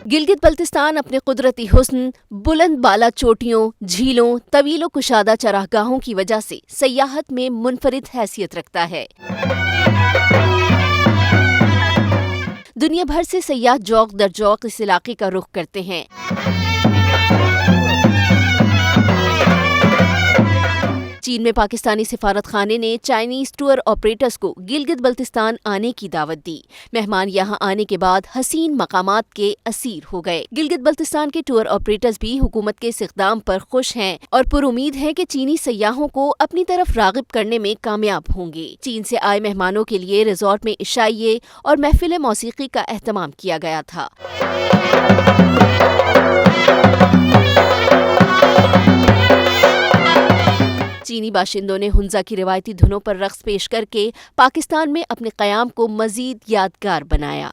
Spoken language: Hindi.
गिलगित बल्तिस्तान अपने कुदरती हुस्न, बुलंद बाला चोटियों, झीलों, तवीलो कुशादा चरागाहों की वजह से सयाहत में मुनफरिद हैसियत रखता है। दुनिया भर से सयाह जौक दर जौक इस इलाके का रुख करते हैं। चीन में पाकिस्तानी सिफारत खाने ने चाइनीज टूर ऑपरेटर्स को गिलगित बल्तिस्तान आने की दावत दी। मेहमान यहां आने के बाद हसीन मकामात के असीर हो गए। गिलगित बल्तिस्तान के टूर ऑपरेटर्स भी हुकूमत के इस इक़दाम पर खुश हैं और पुरुमीद हैं कि चीनी सयाहों को अपनी तरफ राग़िब करने में कामयाब होंगे। चीन से आए मेहमानों के लिए रिजॉर्ट में इशाइये और महफिल मौसीकी का एहतमाम किया गया था। चीनी बाशिंदों ने हुंजा की रिवायती धुनों पर रक्स पेश करके पाकिस्तान में अपने क़याम को मज़ीद यादगार बनाया।